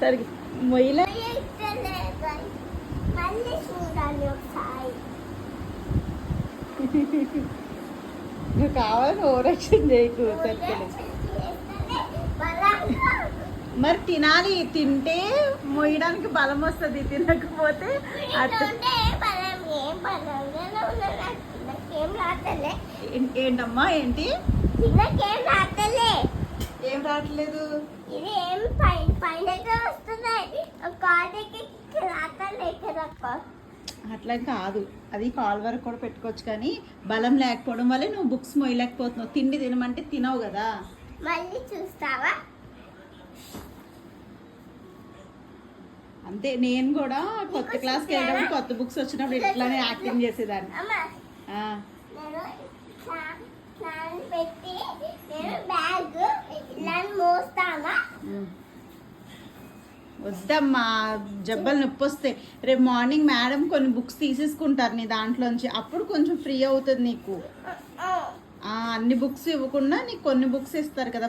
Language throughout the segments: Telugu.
సరిగ్గా మొయ్యలే. నువ్వు కావాలని ఓవరాక్షన్ చేయకు. సరిగ్గా మరి తినాలి, తింటే మొయ్యడానికి బలం వస్తుంది, తినకపోతే ఏంటమ్మా ఏంటి ఏం రావట్లేదు? అట్లా కాదు, అది కాల్ వరకు కూడా పెట్టుకోవచ్చు, కానీ బలం లేకపోవడం వల్ల నువ్వు బుక్స్ మొయ్యలేకపోతున్నావు. తిండి తినమంటే తినవు కదా. మళ్ళీ చూస్తావా? అంతే, నేను కూడా కొత్త క్లాస్కి వెళ్ళినప్పుడు కొత్త బుక్స్ వచ్చినప్పుడు ఇట్లానే యాక్టింగ్ చేసేదాన్ని. వద్దమ్మా, జబ్బలు నొప్పి వస్తాయి. రేపు మార్నింగ్ మేడం కొన్ని బుక్స్ తీసేసుకుంటారు నీ దాంట్లోంచి, అప్పుడు కొంచెం ఫ్రీ అవుతుంది నీకు. అన్ని బుక్స్ ఇవ్వకుండా నీకు కొన్ని బుక్స్ ఇస్తారు కదా.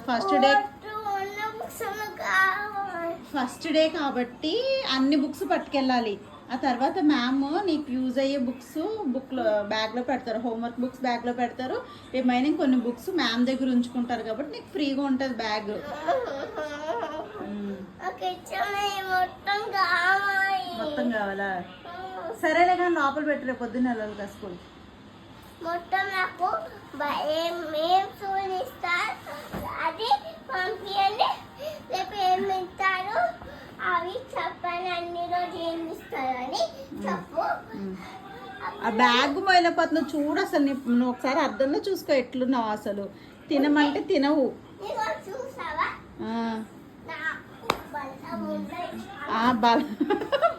ఫస్ట్ డే కాబట్టి అన్ని బుక్స్ పట్టుకెళ్ళాలి. ఆ తర్వాత మ్యామ్ నీకు యూజ్ అయ్యే బుక్స్ బ్యాగ్లో పెడతారు, హోంవర్క్ బుక్స్ బ్యాగ్లో పెడతారు. రిమైనింగ్ కొన్ని బుక్స్ మ్యామ్ దగ్గర ఉంచుకుంటారు కాబట్టి నీకు ఫ్రీగా ఉంటుంది బ్యాగ్. మొత్తం కావాలా? సరేలే కానీ లోపల పెట్టరే, పొద్దున్న వెళ్ళాలి కదా స్కూల్. మొత్తం నాకు అది పంపించండి. రేపు ఏమి ఇస్తారు అవి చెప్పండి, అన్ని రోజు ఏమి ఇస్తారని చెప్పు. ఆ బ్యాగ్ మొయిలపోతున్నావు చూడు. అసలు నువ్వు ఒకసారి అద్దంలో చూసుకో ఎట్లున్నావు. అసలు తినమంటే తినవు.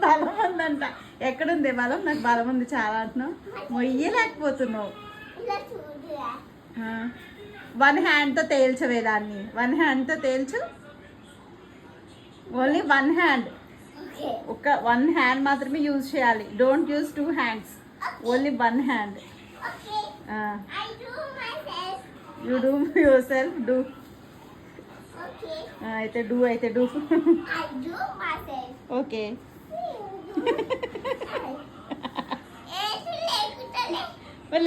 బలం ఉందంట. ఎక్కడుంది బలం? నాకు బలం ఉంది చాలా అంటున్నావు, మొయ్యలేకపోతున్నావు. వన్ హ్యాండ్తో తేల్చవే దాన్ని, వన్ హ్యాండ్తో తేల్చు. Only one hand, one hand మాత్రమే యూజ్ చేయాలి. Don't use 2 hands, only one hand. You do yourself, do. అయితే డూ ఓకే.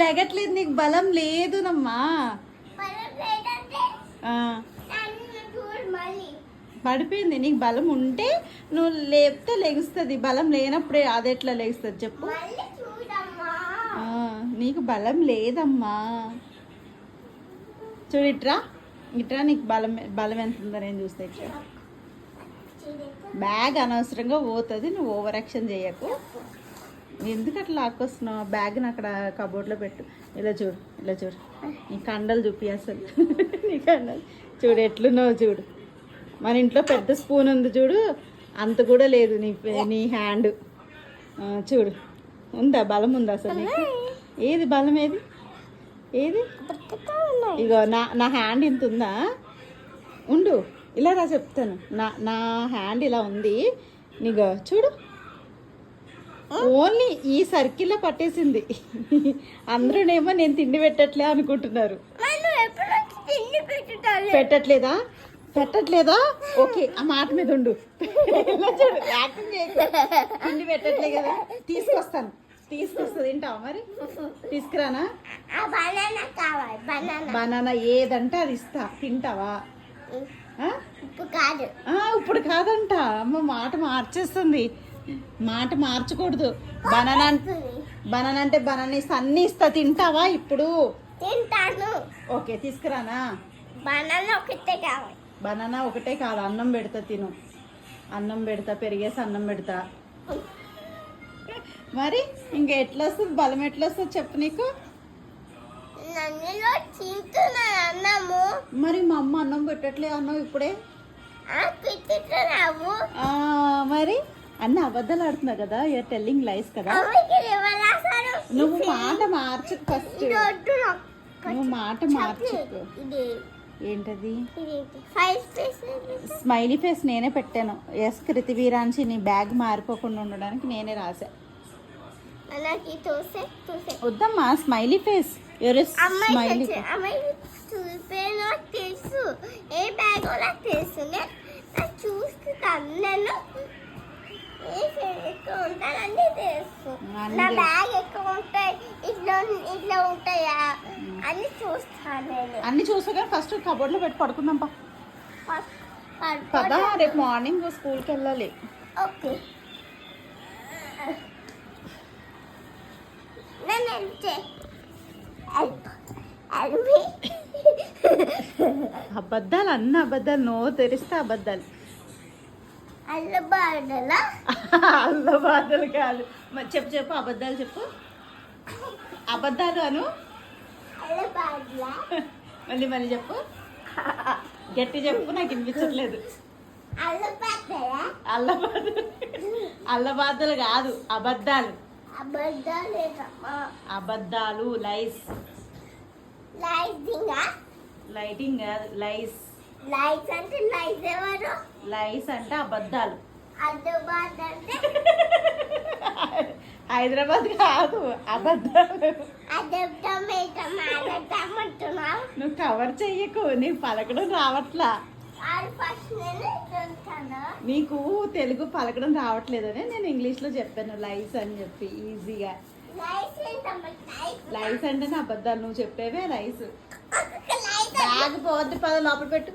లేగట్లేదు, నీకు బలం లేదునమ్మా. పడిపోయింది. నీకు బలం ఉంటే నువ్వు లేపితే లెగుస్తుంది, బలం లేనప్పుడే అది ఎట్లా లెగుస్తుంది చెప్పు? నీకు బలం లేదమ్మా. చూడు ఇట్రా, నీకు బలం ఎంత ఉందో నేను చూస్తే. ఇట్లా బ్యాగ్ అనవసరంగా పోతుంది, నువ్వు ఓవర్ యాక్షన్ చేయకు. ఎందుకు అట్లా లాక్కొస్తున్నావు? బ్యాగ్ని అక్కడ కబోర్డ్లో పెట్టు. ఇలా చూడు నీ కండలు చూపి. అసలు నీ కండలు చూడు ఎట్లున్నావు చూడు. మన ఇంట్లో పెద్ద స్పూన్ ఉంది చూడు, అంత కూడా లేదు నీ హ్యాండ్. చూడు, ఉందా బలం? ఉందా అసలు నీకు? ఏది బలం? ఏది? ఇగో నా హ్యాండ్ ఇంత ఉందా? ఉండు, ఇలా రా చెప్తాను. నా హ్యాండ్ ఇలా ఉంది. నీగో చూడు, ఓన్లీ ఈ సర్కిల్లో పట్టేసింది. అందరూనేమో నేను తిండి పెట్టట్లే అనుకుంటున్నారు. పెట్టట్లేదా? ఓకే, ఆ మాట మీద ఉండు. చూడు, యాక్టింగ్ చేయకు. తిండి పెట్టట్లే కదా, తీసుకొస్తా తింటావా? మరి తీసుకురానా? బనానా ఏదంటే అది ఇస్తా, తింటావా? ఇప్పుడు కాదంట. అమ్మ మాట మార్చేస్తుంది. మాట మార్చకూడదు. బనానా అంటే బనానా ఇస్తా, అన్ని ఇస్తా, తింటావా? ఇప్పుడు తింటాను. ఓకే, తీసుకురానా? బనానా ఒకటే కాదు, అన్నం పెడతా, తిను. అన్నం పెడతా, పెరిగేసి అన్నం పెడతా. మరి ఇంకా ఎట్లా వస్తుంది బలం? ఎట్లా వస్తుంది చెప్పు నీకు? మరి మా అమ్మ అన్నం పెట్టట్లే అన్నావు ఇప్పుడే. మరి అన్న అబద్ధాలు ఆడుతున్నావు కదా, యూఆర్ టెల్లింగ్ లైస్ కదా. నువ్వు మాట మార్చకు ఫస్ట్. నువ్వు మాట మార్చకు. ఏంటది? స్మైలీ ఫేస్ నేనే పెట్టాను. ఎస్ కృతివీరాంచి నీ బ్యాగ్ మారిపోకుండా ఉండడానికి నేనే రాసా. మనకి చూసే వద్దమ్మా స్మైలీ ఫేస్ ఎవరు స్మైలీ అమ్మాయి చూపే నాకు తెలుసు ఏ బ్యాగ్ నాకు తెలుసు నేను చూస్తాను నేను ఏ ఎక్కువ ఉంటానని తెలుసు నా బ్యాగ్ ఎక్కువ ఉంటాయి ఇట్లా ఉంటాయా అని చూస్తాను నేను అన్ని చూసాక ఫస్ట్ కబోర్డ్లో పెట్టి పడుకుందాం పదా రేపు మార్నింగ్ స్కూల్కి వెళ్ళాలి. ఓకే నేను వెళ్తే అబద్ధాలు అన్న అబద్ధాలు నో తెరిస్తే అబద్ధాలు అల్లబాడలా అల్లబాధలు కాదు మరి చెప్పు అబద్ధాలు చెప్పు అబద్ధాలు అను అల్లబాడలా మళ్ళీ చెప్పు గట్టి చెప్పు నాకు వినిపించట్లేదు. అల్లబాధలు కాదు అబద్ధాలు అబద్ధాలు లైస్ లైటింగ్ కాదు లైస్ అంటే లైస్ ఎవరు లైస్ అంటే అబద్ధాలు హైదరాబాద్ అంటే హైదరాబాద్ కాదు అబద్ధాలు నువ్వు కవర్ చెయ్యకు నీకు పలకడం రావట్లా నీకు తెలుగు పలకడం రావట్లేదని నేను ఇంగ్లీష్లో చెప్పాను లైస్ అని చెప్పి ఈజీగా. లైస్ అంటే నా అబద్ధాలు నువ్వు చెప్పేవే లైస్. బ్యాగ్ పోద్ది పద లోపల పెట్టు.